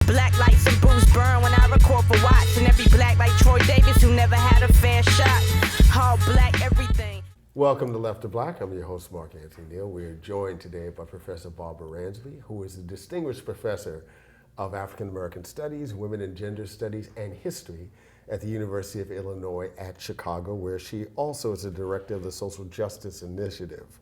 Black lights and booze burn when I record for Watts. And every black like Troy Davis who never had a fair shot. All black everything. Welcome to Left to Black. I'm your host, Mark Anthony Neal. We are joined today by Professor Barbara Ransby, who is a distinguished professor of African American Studies, Women and Gender Studies, and History at the University of Illinois at Chicago, where she also is the director of the Social Justice Initiative.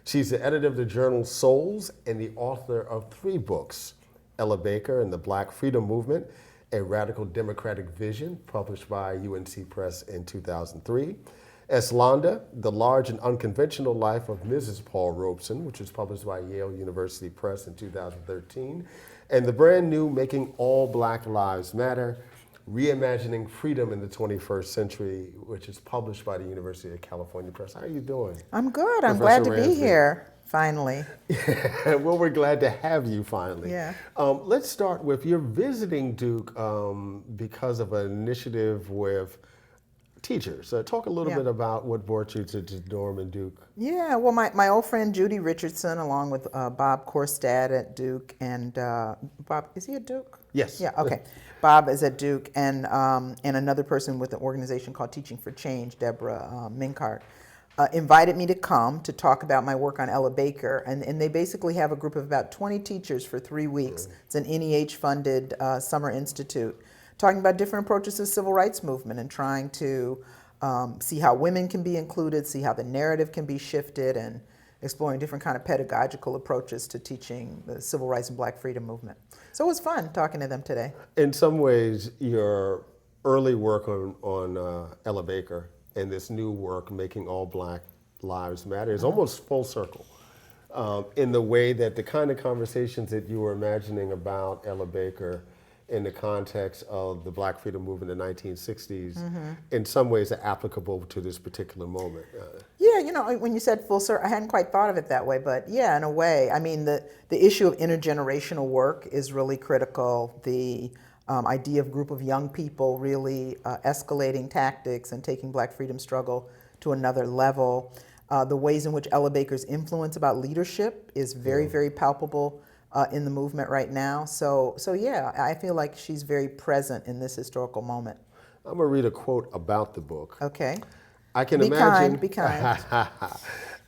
She's the editor of the journal Souls and the author of 3 books, Ella Baker and the Black Freedom Movement, A Radical Democratic Vision, published by UNC Press in 2003. Eslanda, The Large and Unconventional Life of Mrs. Paul Robeson, which was published by Yale University Press in 2013. And the brand new Making All Black Lives Matter, Reimagining Freedom in the 21st Century, which is published by the University of California Press. How are you doing? I'm good. I'm glad to be here, finally. Well, we're glad to have you finally. Yeah. Let's start with, you're visiting Duke because of an initiative with teachers. Talk a little bit about what brought you to Durham and Duke. Yeah, well, my old friend Judy Richardson, along with Bob Korstad at Duke, and Bob, is he at Duke? Yes. Yeah, okay. Bob is at Duke, and another person with an organization called Teaching for Change, Deborah Minkart, invited me to come to talk about my work on Ella Baker, and they basically have a group of about 20 teachers for 3 weeks. It's an NEH-funded summer institute, talking about different approaches to the civil rights movement and trying to see how women can be included, see how the narrative can be shifted, and exploring different kind of pedagogical approaches to teaching the civil rights and black freedom movement. So it was fun talking to them today. In some ways, your early work on Ella Baker and this new work, Making All Black Lives Matter, is almost full circle in the way that the kind of conversations that you were imagining about Ella Baker in the context of the Black Freedom Movement in the 1960s, in some ways are applicable to this particular moment. Yeah, you know, when you said full circle, I hadn't quite thought of it that way, but yeah, in a way. I mean, the issue of intergenerational work is really critical. The idea of group of young people really escalating tactics and taking Black freedom struggle to another level. The ways in which Ella Baker's influence about leadership is very, very palpable in the movement right now. So yeah, I feel like she's very present in this historical moment. I'm gonna read a quote about the book. Okay. I can Be imagine. Be kind.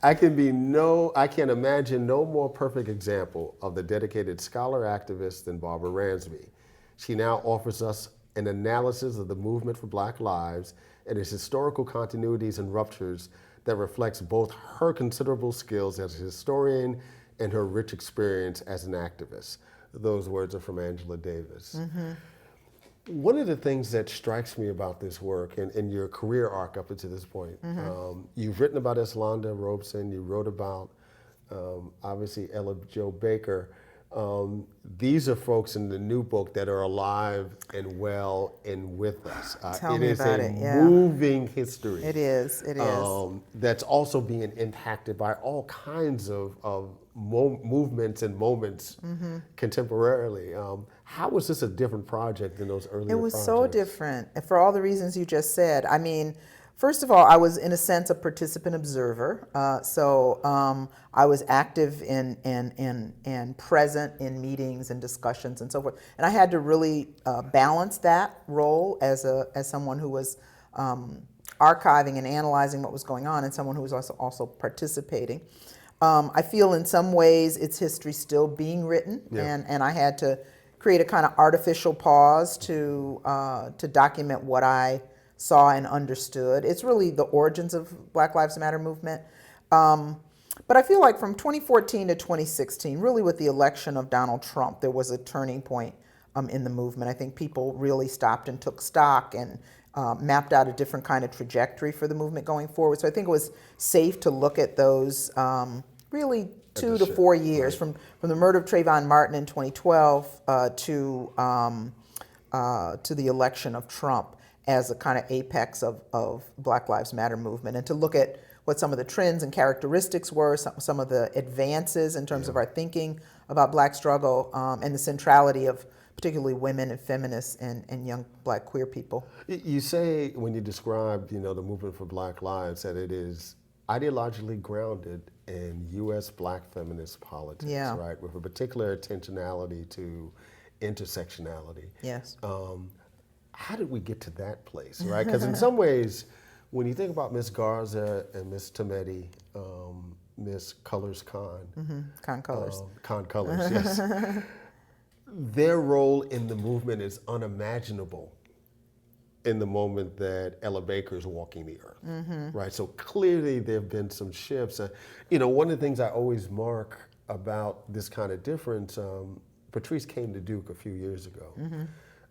I can imagine no more perfect example of the dedicated scholar activist than Barbara Ransby. She now offers us an analysis of the movement for Black lives and its historical continuities and ruptures that reflects both her considerable skills as a historian and her rich experience as an activist. Those words are from Angela Davis. One of the things that strikes me about this work and your career arc up until this point, you've written about Eslanda Robeson, you wrote about obviously Ella Jo Baker. These are folks in the new book that are alive and well and with us. Tell me about it. Yeah. Moving history. It is. It is. That's also being impacted by all kinds of movements and moments contemporarily. How was this a different project than those earlier projects? It was so different, and for all the reasons you just said. I mean, first of all, I was in a sense a participant observer. So I was active and present in meetings and discussions and so forth. And I had to really balance that role as someone who was archiving and analyzing what was going on, and someone who was also participating. I feel in some ways it's history still being written, and I had to create a kind of artificial pause to document what I saw and understood. It's really the origins of Black Lives Matter movement. But I feel like from 2014 to 2016, really with the election of Donald Trump, there was a turning point in the movement. I think people really stopped and took stock and mapped out a different kind of trajectory for the movement going forward. So I think it was safe to look at those really 2 to 4 years, from the murder of Trayvon Martin in 2012 to the election of Trump as a kind of apex of Black Lives Matter movement, and to look at what some of the trends and characteristics were, some of the advances in terms of our thinking about Black struggle, and the centrality of particularly women and feminists and young Black queer people. You say, when you describe the movement for Black lives, that it is ideologically grounded in U.S. Black feminist politics, right? With a particular intentionality to intersectionality. Yes. How did we get to that place, right? Because in some ways, when you think about Miss Garza and Miss Tometi, Miss Colors Khan, Con Colors. Khan Colors, yes, their role in the movement is unimaginable in the moment that Ella Baker's walking the earth, right? So clearly there have been some shifts. One of the things I always mark about this kind of difference, Patrice came to Duke a few years ago.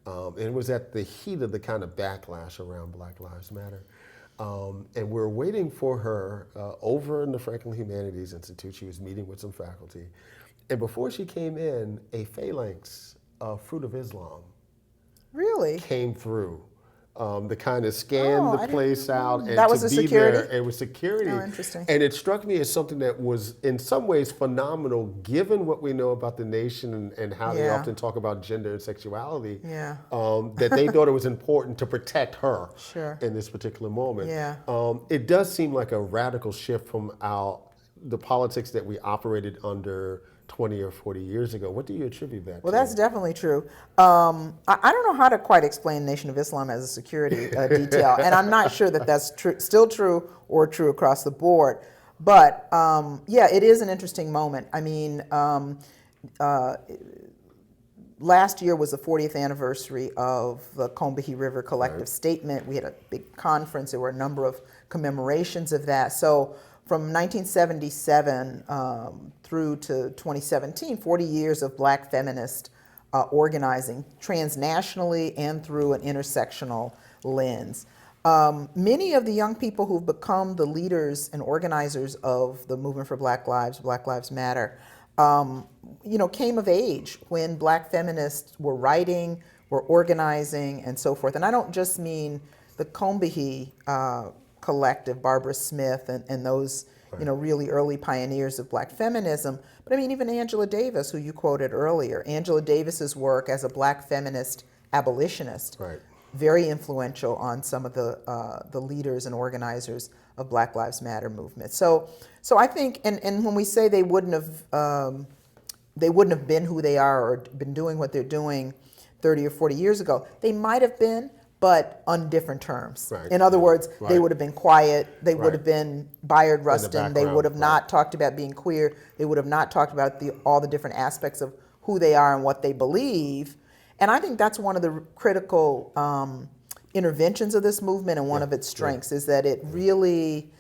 And it was at the heat of the kind of backlash around Black Lives Matter. And we're waiting for her over in the Franklin Humanities Institute. She was meeting with some faculty. And before she came in, a phalanx of Fruit of Islam Really? came through. To kind of scan the place out and that was to the be security? there. It was security. Oh, interesting. And it struck me as something that was in some ways phenomenal given what we know about the nation and how they Yeah. often talk about gender and sexuality. Yeah. That they thought it was important to protect her Sure. in this particular moment. Yeah. It does seem like a radical shift from the politics that we operated under 20 or 40 years ago. What do you attribute that to? Well, that's definitely true. I don't know how to quite explain Nation of Islam as a security detail, and I'm not sure that that's still true or true across the board. But yeah, it is an interesting moment. I mean, last year was the 40th anniversary of the Combahee River Collective Statement. We had a big conference. There were a number of commemorations of that. So from 1977 through to 2017, 40 years of Black feminist organizing transnationally and through an intersectional lens. Many of the young people who've become the leaders and organizers of the movement for Black Lives Matter, came of age when Black feminists were writing, were organizing, and so forth. And I don't just mean the Combahee Collective, Barbara Smith, and those really early pioneers of Black feminism, but I mean even Angela Davis, who you quoted earlier. Angela Davis's work as a Black feminist abolitionist, very influential on some of the leaders and organizers of Black Lives Matter movement. So I think, and when we say they wouldn't have been who they are or been doing what they're doing 30 or 40 years ago, they might have been, but on different terms. In other words, they would have been quiet, they would have been Bayard Rustin, they would have not talked about being queer, they would have not talked about all the different aspects of who they are and what they believe. And I think that's one of the critical interventions of this movement, and one of its strengths is that it really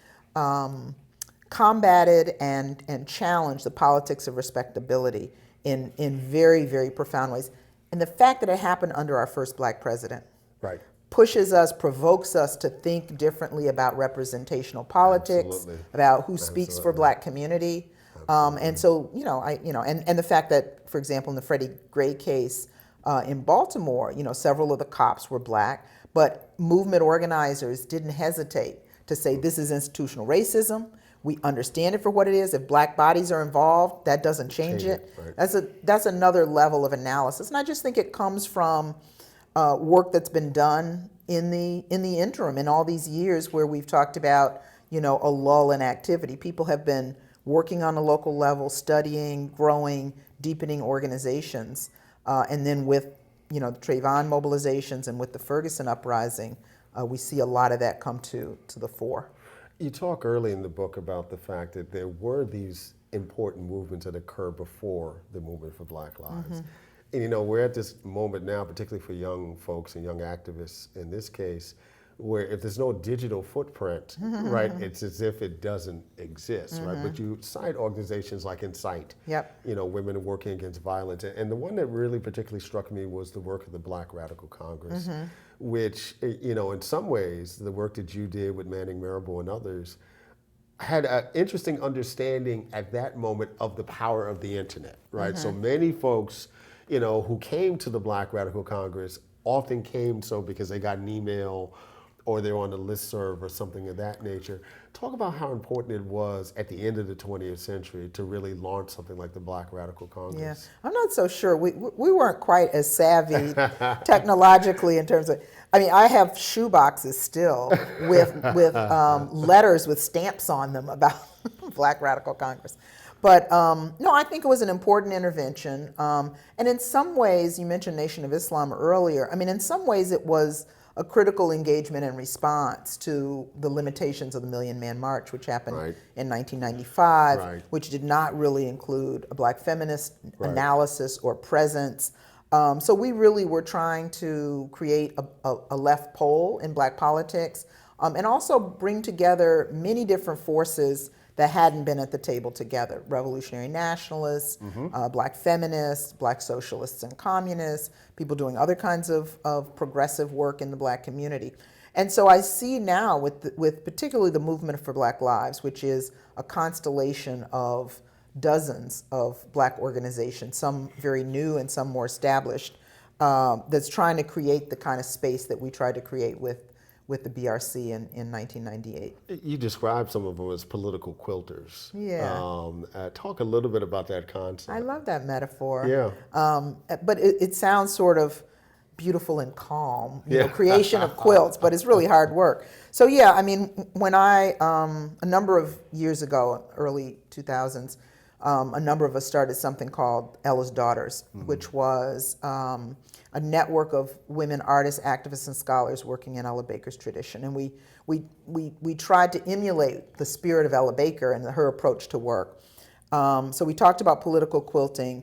combated and challenged the politics of respectability in very, very profound ways. And the fact that it happened under our first Black president pushes us, provokes us to think differently about representational politics, about who speaks for Black community. And so, and the fact that, for example, in the Freddie Gray case in Baltimore, several of the cops were Black, but movement organizers didn't hesitate to say this is institutional racism. We understand it for what it is. If Black bodies are involved, that doesn't change it. That's another level of analysis. And I just think it comes from work that's been done in the interim in all these years where we've talked about, a lull in activity. People have been working on a local level, studying, growing, deepening organizations. And then with, the Trayvon mobilizations and with the Ferguson uprising, we see a lot of that come to the fore. You talk early in the book about the fact that there were these important movements that occurred before the movement for Black Lives. And we're at this moment now, particularly for young folks and young activists in this case, where if there's no digital footprint, right, it's as if it doesn't exist, right? But you cite organizations like Incite, Women Working Against Violence. And the one that really particularly struck me was the work of the Black Radical Congress, which, in some ways, the work that you did with Manning Marable and others had an interesting understanding at that moment of the power of the internet, right? So many folks, who came to the Black Radical Congress often came so because they got an email or they're on the listserv or something of that nature. Talk about how important it was at the end of the 20th century to really launch something like the Black Radical Congress. Yeah, I'm not so sure. We weren't quite as savvy technologically in terms of, I have shoeboxes still with letters with stamps on them about Black Radical Congress. But no, I think it was an important intervention. And in some ways, you mentioned Nation of Islam earlier. I mean, in some ways it was a critical engagement and response to the limitations of the Million Man March, which happened in 1995, which did not really include a black feminist analysis or presence. So we really were trying to create a left pole in black politics, and also bring together many different forces that hadn't been at the table together: revolutionary nationalists, black feminists, black socialists and communists, people doing other kinds of progressive work in the black community. And so I see now with particularly the Movement for Black Lives, which is a constellation of dozens of black organizations, some very new and some more established, that's trying to create the kind of space that we tried to create with the BRC in 1998. You described some of them as political quilters. Yeah. Talk a little bit about that concept. I love that metaphor. Yeah. But it sounds sort of beautiful and calm, you know, creation of quilts, but it's really hard work. So yeah, I mean, when a number of years ago, early 2000s, a number of us started something called Ella's Daughters, which was a network of women artists, activists, and scholars working in Ella Baker's tradition. And we tried to emulate the spirit of Ella Baker and her approach to work. So we talked about political quilting,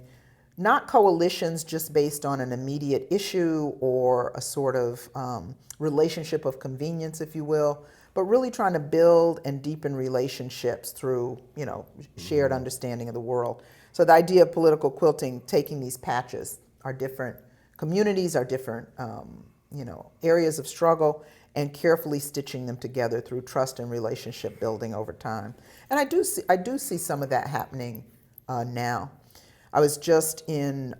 not coalitions just based on an immediate issue or a sort of relationship of convenience, if you will, but really trying to build and deepen relationships through, you know, shared understanding of the world. So the idea of political quilting, taking these patches, our different communities, our different, you know, areas of struggle, and carefully stitching them together through trust and relationship building over time. And I do see some of that happening now. I was just in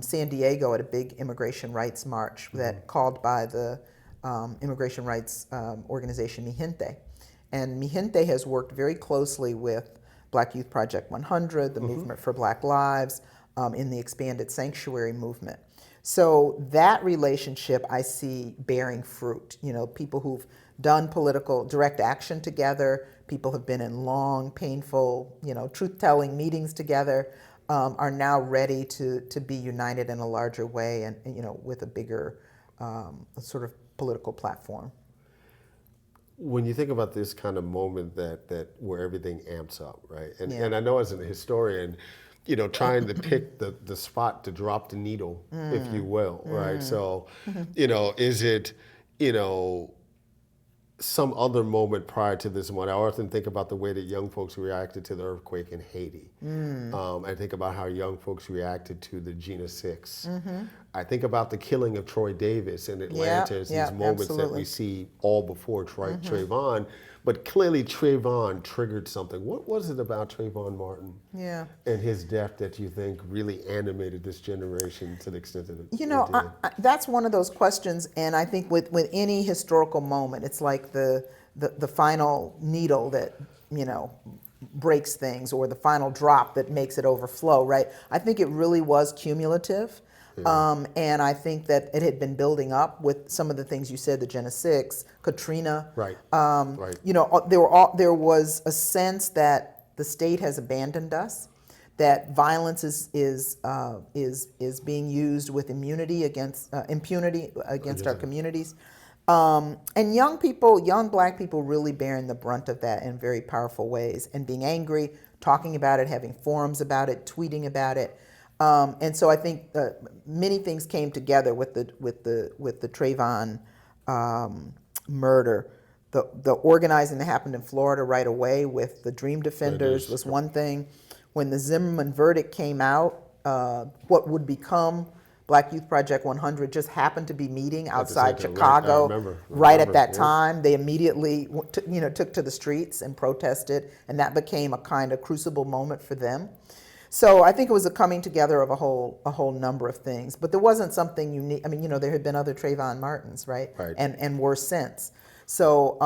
San Diego at a big immigration rights march that called by the immigration rights organization Mi Gente. And Mi Gente has worked very closely with Black Youth Project 100, the Movement for Black Lives, in the expanded sanctuary movement. So that relationship I see bearing fruit. You know, people who've done political direct action together, people have been in long, painful, you know, truth-telling meetings together, are now ready to be united in a larger way and, you know, with a bigger sort of political platform. When you think about this kind of moment that where everything amps up, right? And I know as a historian, you know, trying to pick the spot to drop the needle, if you will, right? So, you know, is it, you know, some other moment prior to this one? I often think about the way that young folks reacted to the earthquake in Haiti. I think about how young folks reacted to the Gina 6. I think about the killing of Troy Davis in Atlanta as these moments that we see all before Trayvon. But clearly Trayvon triggered something. What was it about Trayvon Martin and his death that you think really animated this generation to the extent that it did? You know, that's one of those questions, and I think with any historical moment, it's like the final needle that, you know, breaks things, or the final drop that makes it overflow, right? I think it really was cumulative. And I think that it had been building up with some of the things you said, the Gina 6, Katrina. You know, there was a sense that the state has abandoned us, that violence is being used with impunity against our communities. And young black people really bearing the brunt of that in very powerful ways, and being angry, talking about it, having forums about it, tweeting about it. And so I think many things came together with the Trayvon murder. The organizing that happened in Florida right away with the Dream Defenders was one thing. When the Zimmerman verdict came out, what would become Black Youth Project 100 just happened to be meeting outside Chicago right at that time. They immediately took to the streets and protested, and that became a kind of crucible moment for them. So I think it was a coming together of a whole number of things, but there wasn't something unique. I mean, you know, there had been other Trayvon Martins, right? And were since. So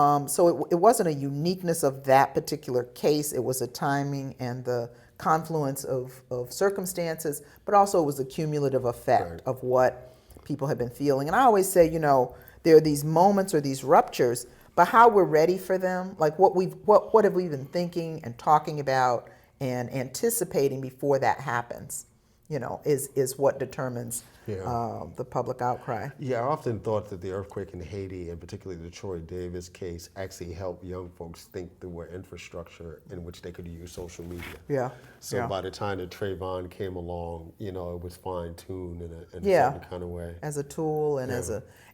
it wasn't a uniqueness of that particular case. It was a timing and the confluence of circumstances, but also it was a cumulative effect of what people have been feeling. And I always say, you know, there are these moments or these ruptures, but how we're ready for them, like what have we been thinking and talking about and anticipating before that happens, is what determines the public outcry. Yeah, I often thought that the earthquake in Haiti, and particularly the Troy Davis case, actually helped young folks think there were infrastructure in which they could use social media. Yeah. So by the time that Trayvon came along, it was fine-tuned in a certain kind of way. As a tool and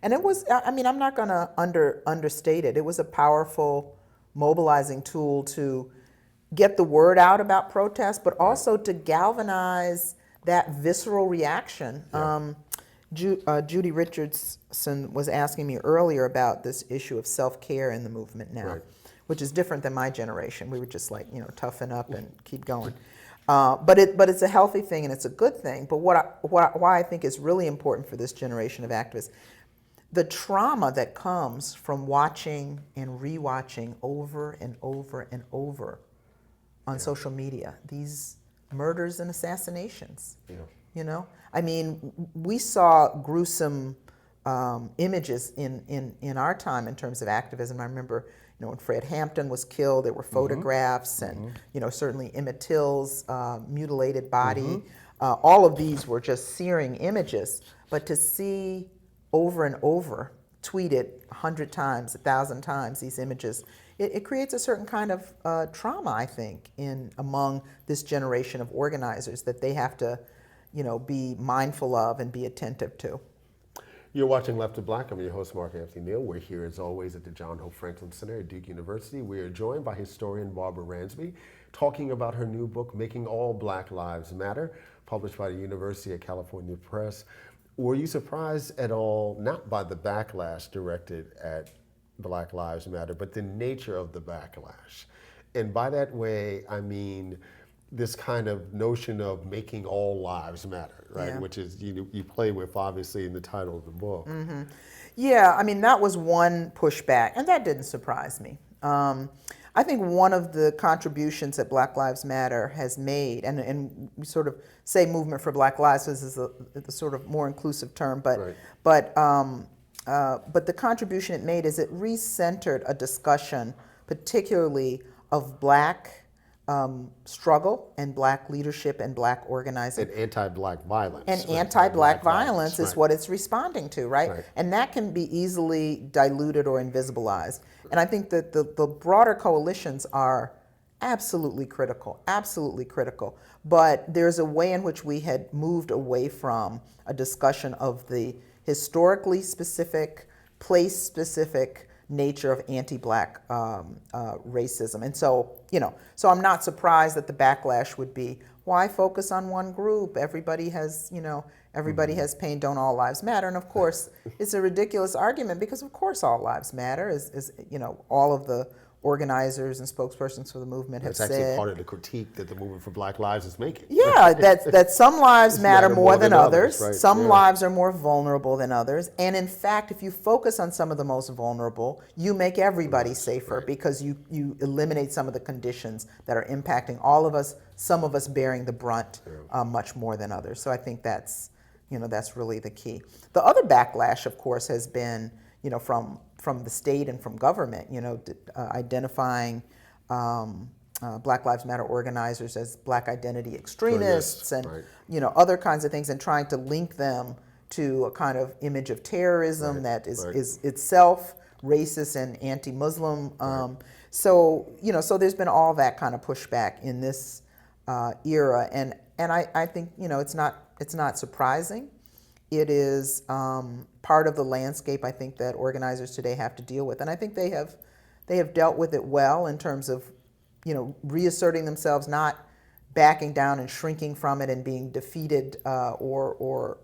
and it was, I'm not going to understate it. It was a powerful mobilizing tool to get the word out about protests, but also to galvanize that visceral reaction. Judy Richardson was asking me earlier about this issue of self-care in the movement now, which is different than my generation. We were just like, toughen up and keep going. But it's a healthy thing and it's a good thing. But why I think is really important for this generation of activists, the trauma that comes from watching and rewatching over and over and over on social media, these murders and assassinations. We saw gruesome images in our time in terms of activism. I remember, when Fred Hampton was killed, there were photographs, and certainly Emmett Till's mutilated body. All of these were just searing images. But to see over and over, tweeted 100 times, 1,000 times, these images, it creates a certain kind of trauma, I think, among this generation of organizers that they have to, be mindful of and be attentive to. You're watching Left to Black. I'm your host, Mark Anthony Neal. We're here, as always, at the John Hope Franklin Center at Duke University. We are joined by historian Barbara Ransby, talking about her new book, Making All Black Lives Matter, published by the University of California Press. Were you surprised at all, not by the backlash directed at Black Lives Matter, but the nature of the backlash? And by that way, I mean this kind of notion of making all lives matter, right? Yeah. Which is, you play with, obviously, in the title of the book. Yeah, that was one pushback, and that didn't surprise me. I think one of the contributions that Black Lives Matter has made, and we sort of say movement for Black Lives, this is the sort of more inclusive term, but the contribution it made is it recentered a discussion, particularly of Black struggle and Black leadership and Black organizing. And anti-Black violence. And anti-Black violence is what it's responding to, right? And that can be easily diluted or invisibilized. And I think that the broader coalitions are absolutely critical. But there's a way in which we had moved away from a discussion of the historically specific, place-specific nature of anti-Black racism. And so, so I'm not surprised that the backlash would be, why focus on one group? Everybody has, everybody has pain, don't all lives matter? And of course, it's a ridiculous argument because of course all lives matter, as all of the organizers and spokespersons for the movement have said. That's actually part of the critique that the Movement for Black Lives is making. Yeah, that some lives matter more than others. Right? Some lives are more vulnerable than others. And in fact, if you focus on some of the most vulnerable, you make everybody safer because you eliminate some of the conditions that are impacting all of us, some of us bearing the brunt much more than others. So I think that's really the key. The other backlash, of course, has been, from the state and from government, identifying Black Lives Matter organizers as Black identity extremists and other kinds of things, and trying to link them to a kind of image of terrorism that is itself racist and anti-Muslim. So there's been all that kind of pushback in this era, and I think it's not surprising. It is part of the landscape, I think, that organizers today have to deal with. And I think they have dealt with it well in terms of, reasserting themselves, not backing down and shrinking from it and being defeated or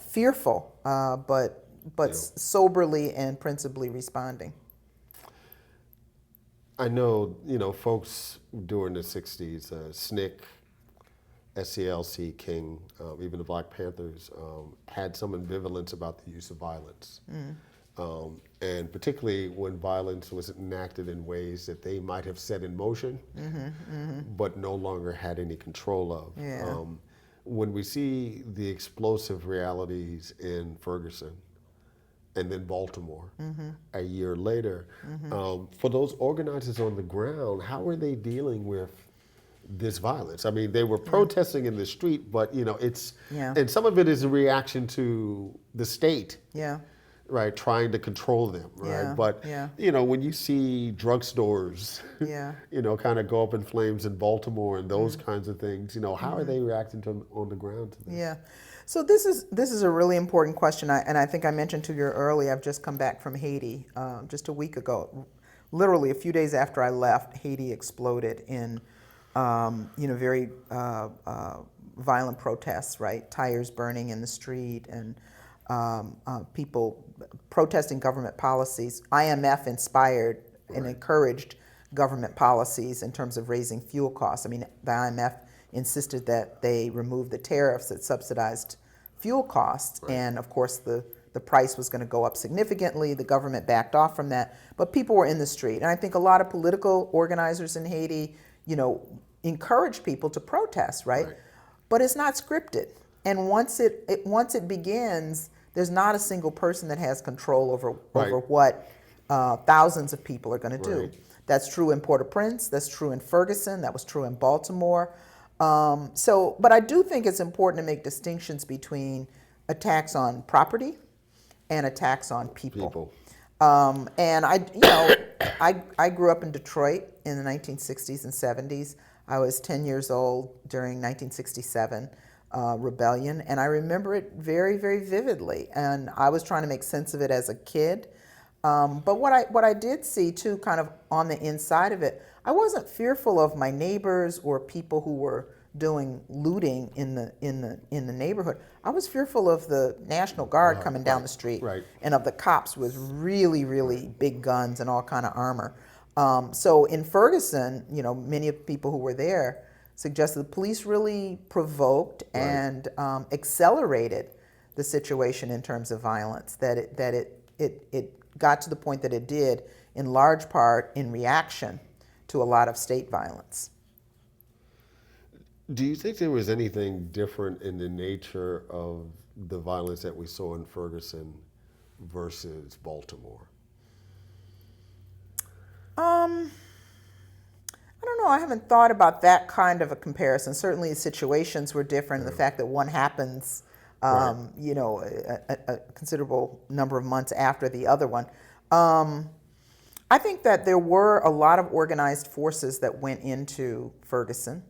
fearful, but soberly and principally responding. I know, folks during the 60s, SNCC, SCLC, King, even the Black Panthers, had some ambivalence about the use of violence. And particularly when violence was enacted in ways that they might have set in motion, but no longer had any control of. When we see the explosive realities in Ferguson and then Baltimore a year later, for those organizers on the ground, how are they dealing with this violence. I mean, they were protesting in the street, but it's Yeah. and some of it is a reaction to the state, Yeah. right, trying to control them, right? Yeah, But yeah. when you see drugstores, Yeah. kind of go up in flames in Baltimore and those Mm. kinds of things, how are they reacting to on the ground to this? Yeah. So this is a really important question, and I think I mentioned to you earlier. I've just come back from Haiti just a week ago. Literally a few days after I left, Haiti exploded in very violent protests. Right, tires burning in the street and people protesting government policies. IMF inspired and encouraged government policies in terms of raising fuel costs. I mean, the IMF insisted that they remove the tariffs that subsidized fuel costs, and of course the price was going to go up significantly. The government backed off from that, but people were in the street, and I think a lot of political organizers in Haiti, encourage people to protest, right? But it's not scripted, and once it begins, there's not a single person that has control over what thousands of people are going to do. Right. That's true in Port-au-Prince. That's true in Ferguson. That was true in Baltimore. But I do think it's important to make distinctions between attacks on property and attacks on people. And I grew up in Detroit in the 1960s and 70s. I was 10 years old during 1967 rebellion, and I remember it very, very vividly. And I was trying to make sense of it as a kid. But what I did see too, kind of on the inside of it, I wasn't fearful of my neighbors or people who were doing looting in the neighborhood. I was fearful of the National Guard coming down the street, and of the cops with really, really big guns and all kind of armor. So in Ferguson, many of the people who were there suggested the police really provoked and accelerated the situation in terms of violence. That it got to the point that it did, in large part in reaction to a lot of state violence. Do you think there was anything different in the nature of the violence that we saw in Ferguson versus Baltimore? I don't know. I haven't thought about that kind of a comparison. Certainly the situations were different. The fact that one happens a considerable number of months after the other one. I think that there were a lot of organized forces that went into Ferguson.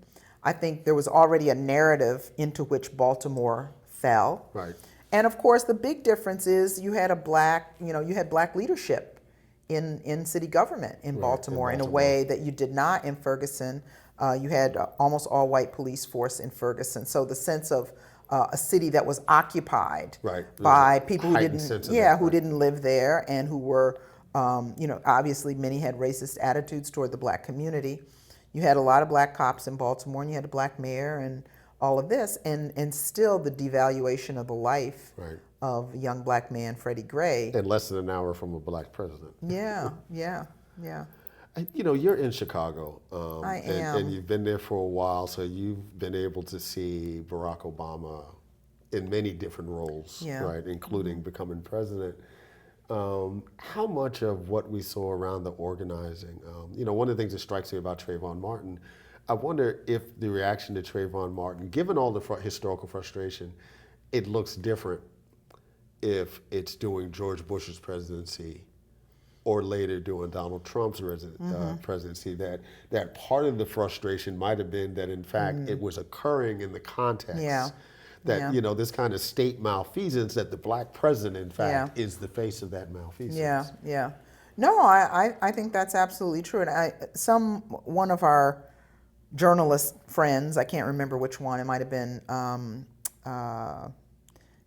I think there was already a narrative into which Baltimore fell. Right. And of course, the big difference is you had black leadership in city government in Baltimore in a way that you did not in Ferguson. You had almost all white police force in Ferguson. So the sense of a city that was occupied by people who didn't live there and who were, obviously many had racist attitudes toward the black community. You had a lot of black cops in Baltimore, and you had a black mayor and all of this, and still the devaluation of the life of a young black man, Freddie Gray. And less than an hour from a black president. Yeah. You're in Chicago. I am. And you've been there for a while, so you've been able to see Barack Obama in many different roles, right, including becoming president. How much of what we saw around the organizing, one of the things that strikes me about Trayvon Martin, I wonder if the reaction to Trayvon Martin, given all the historical frustration, it looks different if it's during George Bush's presidency or later during Donald Trump's presidency, that part of the frustration might have been that, in fact, it was occurring in the context that, this kind of state malfeasance, that the black president, in fact, is the face of that malfeasance. Yeah. No, I think that's absolutely true. And one of our journalist friends, I can't remember which one, it might have been, I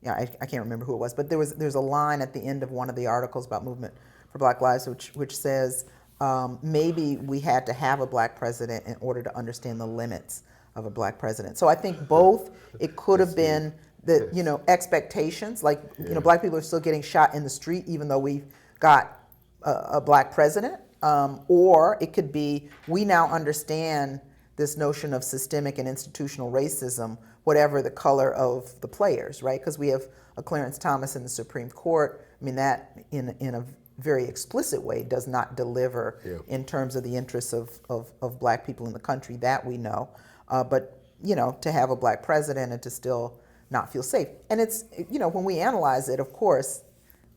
can't remember who it was, but there's a line at the end of one of the articles about Movement for Black Lives, which says maybe we had to have a black president in order to understand the limits of a black president. So I think both, it could have been the expectations, like black people are still getting shot in the street even though we've got a black president, or it could be we now understand this notion of systemic and institutional racism, whatever the color of the players, right? Because we have a Clarence Thomas in the Supreme Court. I mean, that in very explicit way, does not deliver in terms of the interests of black people in the country, that we know. But, to have a black president and to still not feel safe. And it's, when we analyze it, of course,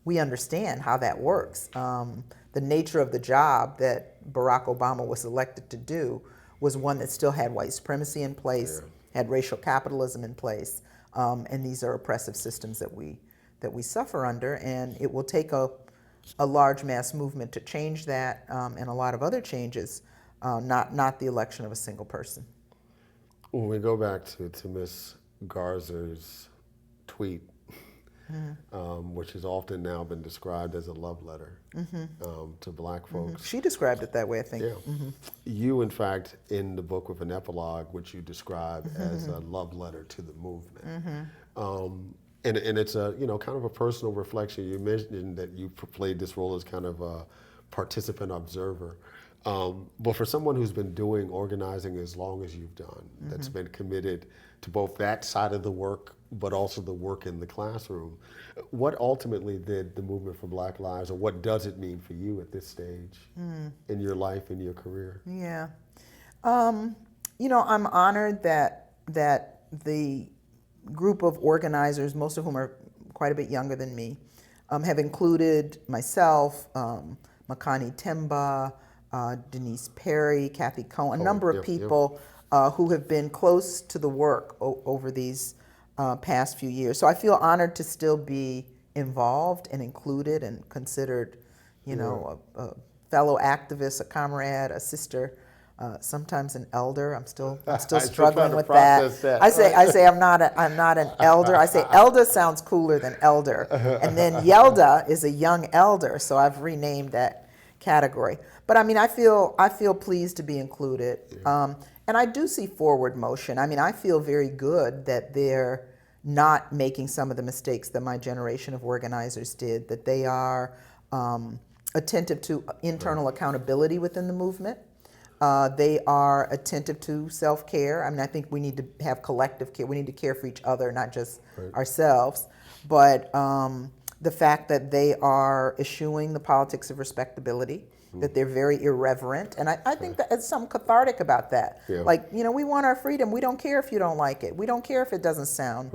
we understand how that works. The nature of the job that Barack Obama was elected to do was one that still had white supremacy in place, had racial capitalism in place, and these are oppressive systems that we suffer under, and it will take a large mass movement to change that, and a lot of other changes, not the election of a single person. When we go back to Ms. Garzer's tweet, which has often now been described as a love letter to black folks. She described it that way, I think. Yeah. You, in fact, in the book with an epilogue, which you describe as a love letter to the movement. And it's a, kind of a personal reflection. You mentioned that you played this role as kind of a participant observer. But for someone who's been doing organizing as long as you've done, that's been committed to both that side of the work, but also the work in the classroom, what ultimately did the movement for Black Lives, or what does it mean for you at this stage in your life, in your career? Yeah. I'm honored that the group of organizers, most of whom are quite a bit younger than me, have included myself, Makani Temba, Denise Perry, Kathy Cohen, a number of people who have been close to the work over these past few years. So I feel honored to still be involved and included and considered, a fellow activist, a comrade, a sister, sometimes an elder. I'm still struggling with that. I say I'm not an elder. I say elder sounds cooler than elder, and then Yelda is a young elder. So I've renamed that category. But I mean, I feel pleased to be included, and I do see forward motion. I mean, I feel very good that they're not making some of the mistakes that my generation of organizers did. That they are attentive to internal accountability within the movement. They are attentive to self-care. I mean, I think we need to have collective care. We need to care for each other, not just ourselves. But the fact that they are eschewing the politics of respectability, that they're very irreverent. And I think that there's something cathartic about that. Yeah. Like, we want our freedom. We don't care if you don't like it. We don't care if it doesn't sound,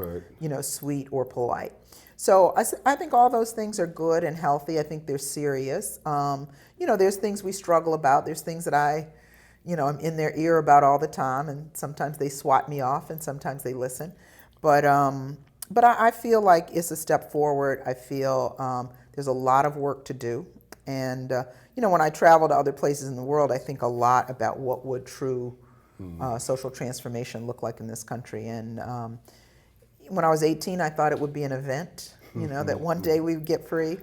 sweet or polite. So I think all those things are good and healthy. I think they're serious. There's things we struggle about. There's things that I'm in their ear about all the time, and sometimes they swat me off, and sometimes they listen. But I feel like it's a step forward. I feel there's a lot of work to do, and when I travel to other places in the world, I think a lot about what would true social transformation look like in this country. And when I was 18, I thought it would be an event, that one day we would get free.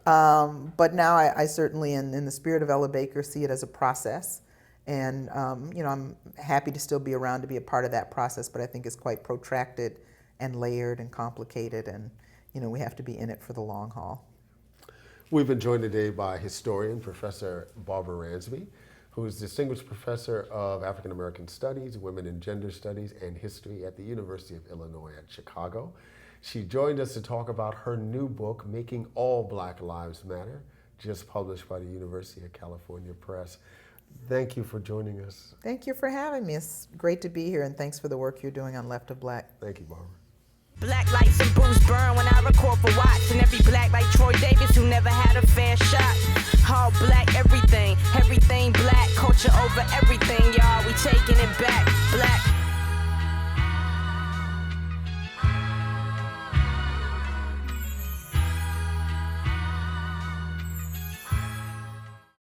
But now I certainly, in the spirit of Ella Baker, see it as a process. And, I'm happy to still be around to be a part of that process, but I think it's quite protracted and layered and complicated, and, we have to be in it for the long haul. We've been joined today by historian Professor Barbara Ransby, who is Distinguished Professor of African American Studies, Women and Gender Studies, and History at the University of Illinois at Chicago. She joined us to talk about her new book, Making All Black Lives Matter, just published by the University of California Press. Thank you for joining us. Thank you for having me. It's great to be here, and thanks for the work you're doing on Left of Black. Thank you, Barbara. Black lights and booze burn when I record for Watts, and every black like Troy Davis who never had a fair shot. All black everything black, culture over everything, y'all. We taking it back.